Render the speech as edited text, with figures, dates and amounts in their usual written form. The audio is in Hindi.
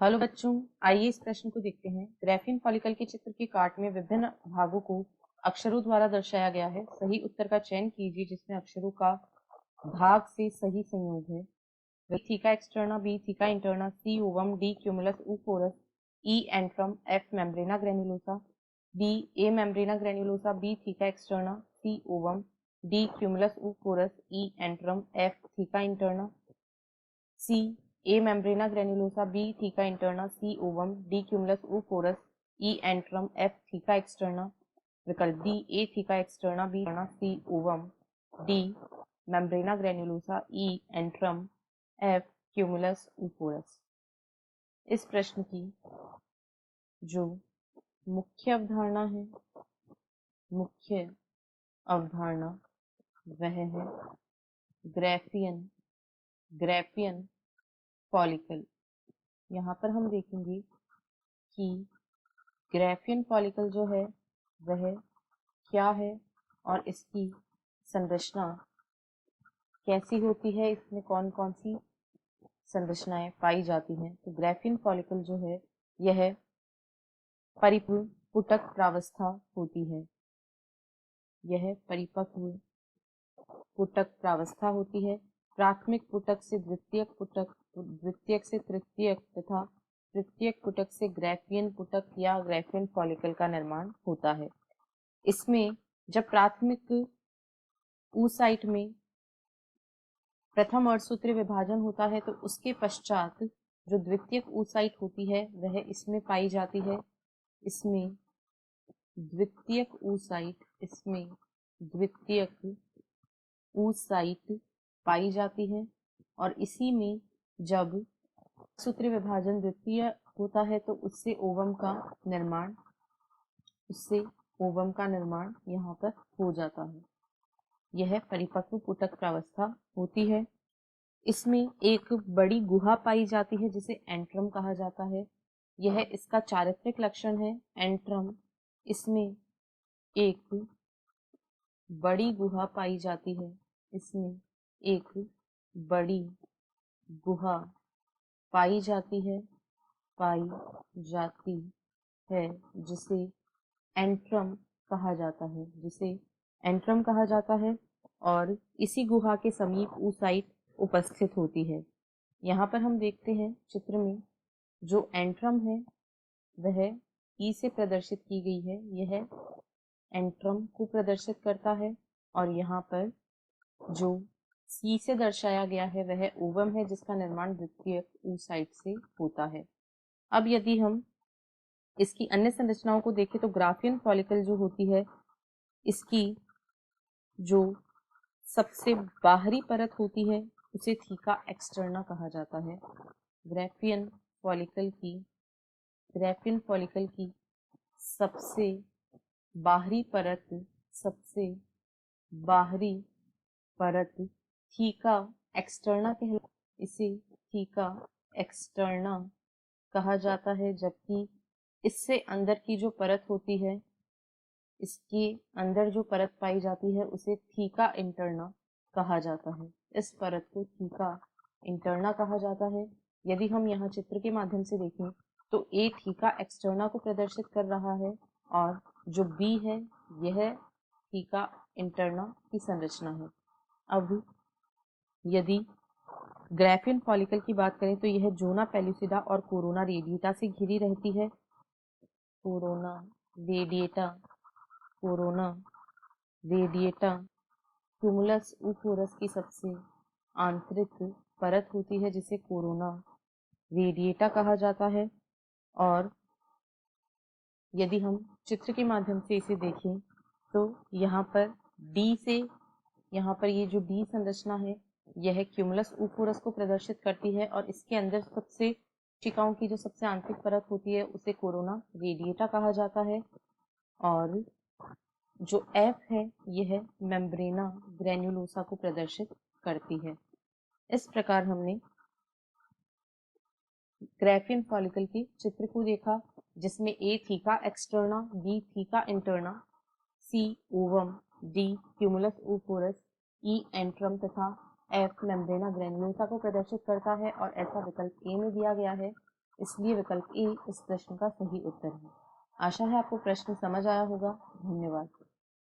हेलो बच्चों, आइए इस प्रश्न को देखते हैं। ग्राफीन फॉलिकल के चित्र के काट में विभिन्न भागों को अक्षरों द्वारा दर्शाया गया है। सही उत्तर का चयन कीजिए जिसमें अक्षरों का भाग से सही संयोग है। Theca externa, B theca interna, C ovum, D cumulus oophorus, E antrum, F membrana granulosa, B A membrana granulosa, B theca externa, C ovum, D cumulus oophorus, E antrum, F theca interna, C A membrana granulosa, B theca interna, C ovum, D cumulus oophorus, E antrum, F theca externa. विकल्प D A theca externa, B C ovum, D membrana granulosa, E antrum, F cumulus oophorus. इस प्रश्न की जो मुख्य अवधारणा है, मुख्य अवधारणा वह है ग्राफियन फॉलिकल। यहाँ पर हम देखेंगे कि ग्राफियन फॉलिकल जो है वह क्या है और इसकी संरचना कैसी होती है, इसमें कौन कौन सी संरचनाएं पाई जाती हैं। तो ग्राफियन फॉलिकल जो है यह परिपक्व पुटक प्रावस्था होती है। यह परिपक्व पुटक प्रावस्था होती है। प्राथमिक पुटक से द्वितीयक पुटक, द्वितीयक से तृतीयक तथा तृतीयक पुटक से ग्राफियन पुटक या ग्राफियन फॉलिकल का निर्माण होता है। इसमें जब प्राथमिक ऊसाइट में प्रथम अर्धसूत्रीय विभाजन होता है तो उसके पश्चात जो द्वितीयक ऊसाइट होती है वह इसमें पाई जाती है। इसमें द्वितीयक ऊसाइट पाई जाती है और इसी में जब सूत्रीय विभाजन द्वितीय होता है तो उससे ओवम का निर्माण यहाँ पर हो जाता है। यह परिपक्व पुटक प्रावस्था होती है। इसमें एक बड़ी गुहा पाई जाती है जिसे एंट्रम कहा जाता है। यह इसका चारित्रिक लक्षण है एंट्रम। इसमें एक बड़ी गुहा पाई जाती है। इसमें एक बड़ी गुहा पाई जाती है जिसे एंट्रम कहा जाता है और इसी गुहा के समीप ऊसाइट उपस्थित होती है। यहाँ पर हम देखते हैं चित्र में जो एंट्रम है वह ई से प्रदर्शित की गई है। यह एंट्रम को प्रदर्शित करता है और यहाँ पर जो सी से दर्शाया गया है वह ओवम है जिसका निर्माण द्वितीयक ऊसाइट से होता है। अब यदि हम इसकी अन्य संरचनाओं को देखें तो ग्राफियन फॉलिकल जो होती है इसकी जो सबसे बाहरी परत होती है उसे थीका एक्सटर्ना कहा जाता है। ग्राफियन फॉलिकल की सबसे बाहरी परत थीका एक्सटर्ना इसे थीका एक्सटर्ना कहा जाता है, जबकि इससे अंदर की जो परत होती है, इसके अंदर जो परत पाई जाती है उसे थीका इंटरना कहा जाता है। इस परत को थीका इंटरना कहा जाता है। यदि हम यहाँ चित्र के माध्यम से देखें तो ए थीका एक्सटर्ना को प्रदर्शित कर रहा है और जो बी है यह थीका इंटरना की संरचना है। अब यदि ग्राफियन फॉलिकल की बात करें तो यह जोना पेलुसिडा और कोरोना रेडिएटा से घिरी रहती है। कोरोना रेडिएटा क्यूमुलस ऊफोरस की सबसे आंतरिक परत होती है जिसे कोरोना रेडिएटा कहा जाता है। और यदि हम चित्र के माध्यम से इसे देखें तो यहाँ पर ये जो डी संरचना है यह क्यूमुलस ऊफोरस को प्रदर्शित करती है और इसके अंदर सबसे कोशिकाओं की जो सबसे आंतरिक परत होती है उसे कोरोना रेडिएटा कहा जाता है। और जो एफ है यह मेम्ब्रेना ग्रेन्युलोसा को प्रदर्शित करती है। इस प्रकार हमने ग्राफियन फॉलिकल के चित्र को देखा जिसमें A theca externa, B theca interna, C ovum, D cumulus oophorus, E antrum तथा एफ मेम्ब्रेना ग्रेन्युलोसा को प्रदर्शित करता है और ऐसा विकल्प ए में दिया गया है। इसलिए विकल्प ए इस प्रश्न का सही उत्तर है। आशा है आपको प्रश्न समझ आया होगा। धन्यवाद।